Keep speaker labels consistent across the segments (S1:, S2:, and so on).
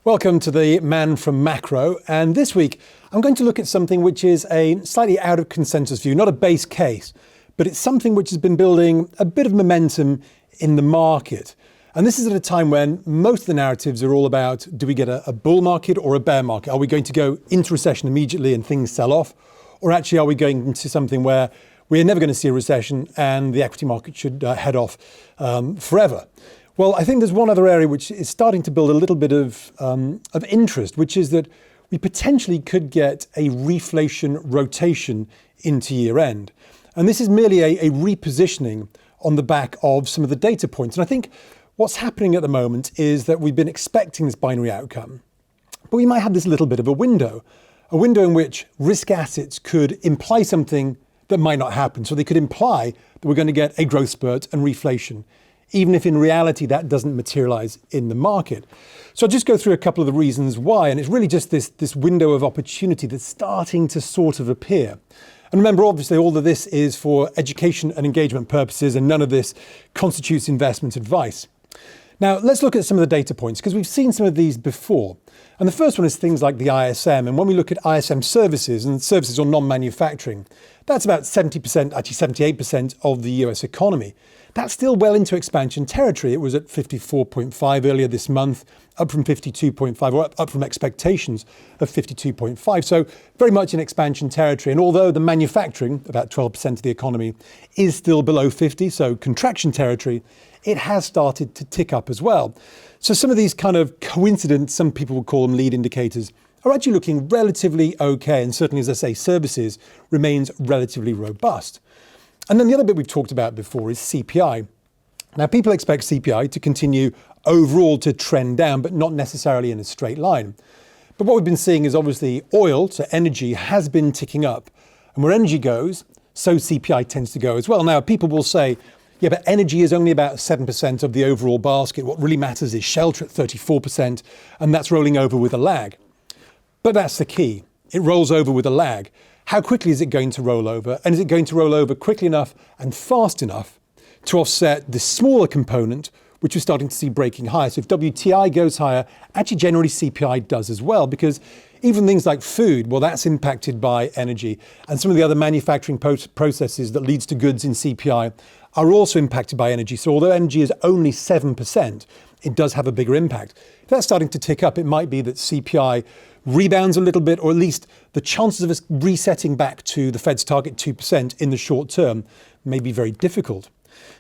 S1: Welcome to the Man from Macro, and this week I'm going to look at something which is a slightly out of consensus view, not a base case, but it's something which has been building a bit of momentum in the market. And this is at a time when most of the narratives are all about, do we get a bull market or a bear market? Are we going to go into recession immediately and things sell off? Or actually are we going into something where we're never going to see a recession and the equity market should head off forever? Well, I think there's one other area which is starting to build a little bit of interest, which is that we potentially could get a reflation rotation into year end. And this is merely a repositioning on the back of some of the data points. And I think what's happening at the moment is that we've been expecting this binary outcome, but we might have this little bit of a window in which risk assets could imply something that might not happen. So they could imply that we're going to get a growth spurt and reflation, even if in reality that doesn't materialize in the market. So I'll just go through a couple of the reasons why, and it's really just this window of opportunity that's starting to sort of appear. And remember, obviously, all of this is for education and engagement purposes, and none of this constitutes investment advice. Now, let's look at some of the data points, because we've seen some of these before. And the first one is things like the ISM. And when we look at ISM services, and services or non-manufacturing, that's about 70%, actually 78% of the US economy. That's still well into expansion territory. It was at 54.5 earlier this month, up from 52.5, or up from expectations of 52.5. So very much in expansion territory. And although the manufacturing, about 12% of the economy, is still below 50, so contraction territory, it has started to tick up as well. So some of these kind of coincident, some people would call them lead indicators, are actually looking relatively okay. And certainly, as I say, services remains relatively robust. And then the other bit we've talked about before is CPI. Now, people expect CPI to continue overall to trend down, but not necessarily in a straight line. But what we've been seeing is obviously oil, so energy, has been ticking up. And where energy goes, so CPI tends to go as well. Now, people will say, yeah, but energy is only about 7% of the overall basket. What really matters is shelter at 34%, and that's rolling over with a lag. But that's the key. It rolls over with a lag. How quickly is it going to roll over? And is it going to roll over quickly enough and fast enough to offset the smaller component, which we're starting to see breaking higher? So if WTI goes higher, actually generally CPI does as well, because even things like food, well, that's impacted by energy. And some of the other manufacturing processes that leads to goods in CPI are also impacted by energy. So although energy is only 7%, it does have a bigger impact. If that's starting to tick up, it might be that CPI rebounds a little bit, or at least the chances of us resetting back to the Fed's target 2% in the short term may be very difficult.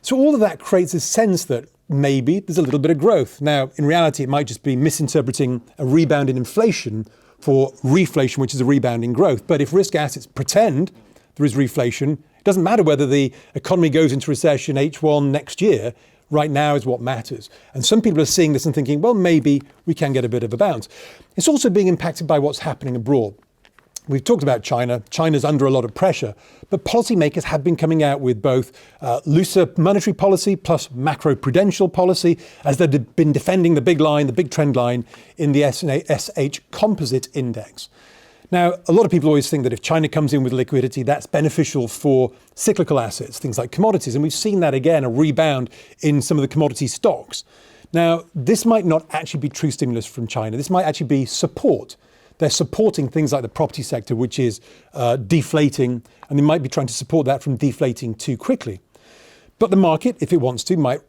S1: So all of that creates a sense that maybe there's a little bit of growth. Now, in reality, it might just be misinterpreting a rebound in inflation for reflation, which is a rebound in growth. But if risk assets pretend there is reflation, it doesn't matter whether the economy goes into recession H1 next year. Right now is what matters. And some people are seeing this and thinking, well, maybe we can get a bit of a bounce. It's also being impacted by what's happening abroad. We've talked about China. China's under a lot of pressure, but policymakers have been coming out with both looser monetary policy plus macro-prudential policy, as they've been defending the big line, the big trend line in the SH composite index. Now, a lot of people always think that if China comes in with liquidity, that's beneficial for cyclical assets, things like commodities. And we've seen that again, a rebound in some of the commodity stocks. Now, this might not actually be true stimulus from China. This might actually be support. They're supporting things like the property sector, which is deflating, and they might be trying to support that from deflating too quickly. But the market, if it wants to, might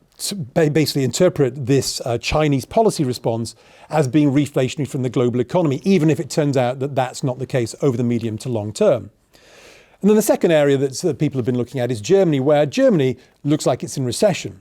S1: basically interpret this Chinese policy response as being reflationary from the global economy, even if it turns out that that's not the case over the medium to long term. And then the second area that people have been looking at is Germany, where Germany looks like it's in recession.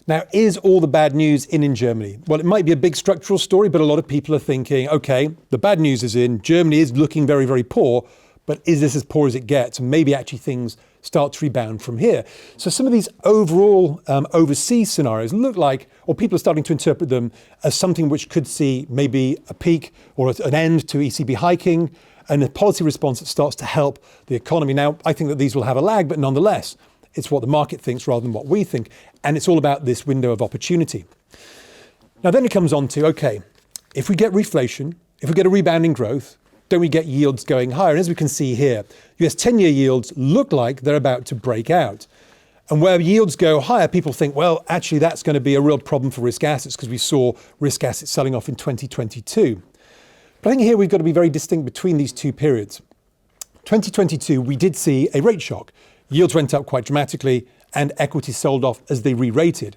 S1: Now, is all the bad news in Germany? Well, it might be a big structural story, but a lot of people are thinking, okay, the bad news is in, Germany is looking very, very poor, but is this as poor as it gets? And maybe actually things start to rebound from here. So some of these overall overseas scenarios look like, or people are starting to interpret them as something which could see maybe a peak or an end to ECB hiking and a policy response that starts to help the economy. Now, I think that these will have a lag, but nonetheless, it's what the market thinks rather than what we think. And it's all about this window of opportunity. Now, then it comes on to, okay, if we get reflation, if we get a rebound in growth, don't we get yields going higher? And as we can see here, US 10-year yields look like they're about to break out. And where yields go higher, people think, well, actually, that's going to be a real problem for risk assets because we saw risk assets selling off in 2022. But I think here we've got to be very distinct between these two periods. 2022, we did see a rate shock. Yields went up quite dramatically and equities sold off as they re-rated.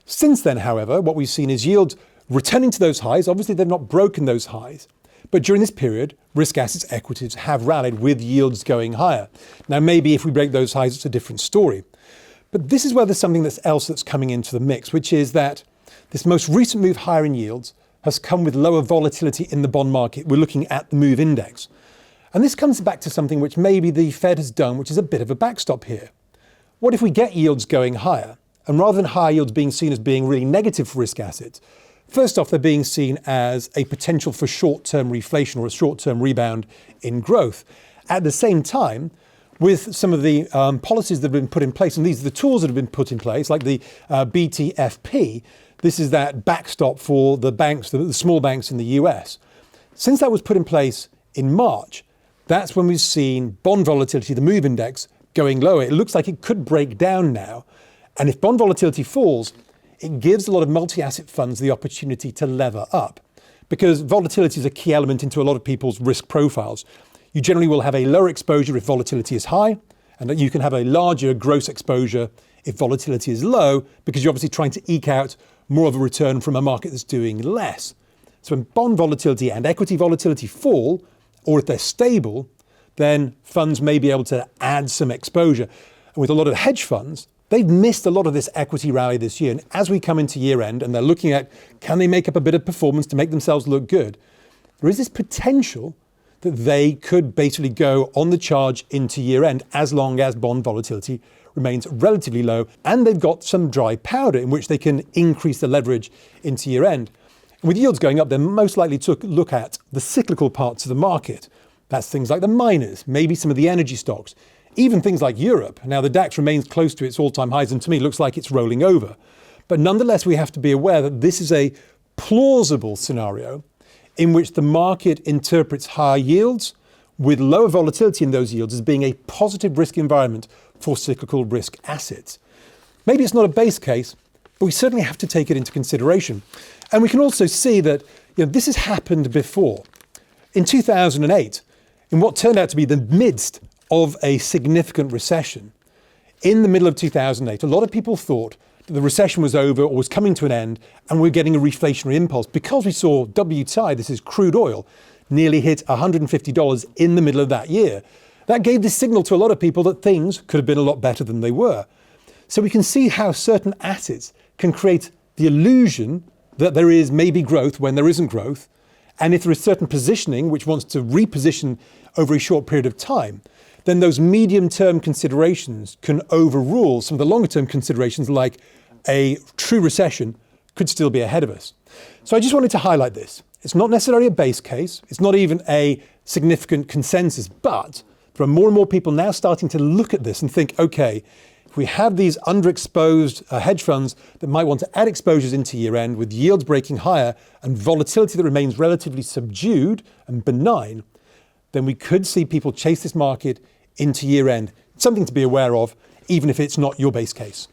S1: Since then, however, what we've seen is yields returning to those highs. Obviously, they've not broken those highs. But during this period, risk assets, equities have rallied with yields going higher. Now, maybe if we break those highs, it's a different story. But this is where there's something else that's coming into the mix, which is that this most recent move higher in yields has come with lower volatility in the bond market. We're looking at the move index. And this comes back to something which maybe the Fed has done, which is a bit of a backstop here. What if we get yields going higher? And rather than higher yields being seen as being really negative for risk assets, first off, they're being seen as a potential for short-term reflation or a short-term rebound in growth. At the same time, with some of the policies that have been put in place, and these are the tools that have been put in place, like the BTFP, this is that backstop for the banks, the small banks in the US. Since that was put in place in March, that's when we've seen bond volatility, the move index, going lower. It looks like it could break down now. And if bond volatility falls, it gives a lot of multi-asset funds the opportunity to lever up, because volatility is a key element into a lot of people's risk profiles. You generally will have a lower exposure if volatility is high, and you can have a larger gross exposure if volatility is low, because you're obviously trying to eke out more of a return from a market that's doing less. So when bond volatility and equity volatility fall, or if they're stable, then funds may be able to add some exposure. And with a lot of hedge funds, they've missed a lot of this equity rally this year. And as we come into year end and they're looking at, can they make up a bit of performance to make themselves look good? There is this potential that they could basically go on the charge into year end as long as bond volatility remains relatively low. And they've got some dry powder in which they can increase the leverage into year end. And with yields going up, they're most likely to look at the cyclical parts of the market. That's things like the miners, maybe some of the energy stocks, even things like Europe. Now, the DAX remains close to its all-time highs, and to me, it looks like it's rolling over. But nonetheless, we have to be aware that this is a plausible scenario in which the market interprets higher yields with lower volatility in those yields as being a positive risk environment for cyclical risk assets. Maybe it's not a base case, but we certainly have to take it into consideration. And we can also see that this has happened before. In 2008, in what turned out to be the midst of a significant recession, in the middle of 2008, a lot of people thought that the recession was over or was coming to an end, and we were getting a reflationary impulse because we saw WTI, this is crude oil, nearly hit $150 in the middle of that year. That gave this signal to a lot of people that things could have been a lot better than they were. So we can see how certain assets can create the illusion that there is maybe growth when there isn't growth. And if there is certain positioning which wants to reposition over a short period of time, then those medium-term considerations can overrule some of the longer-term considerations, like a true recession could still be ahead of us. So I just wanted to highlight this. It's not necessarily a base case. It's not even a significant consensus, but there are more and more people now starting to look at this and think, okay, if we have these underexposed hedge funds that might want to add exposures into year end with yields breaking higher and volatility that remains relatively subdued and benign, then we could see people chase this market into year end. Something to be aware of, even if it's not your base case.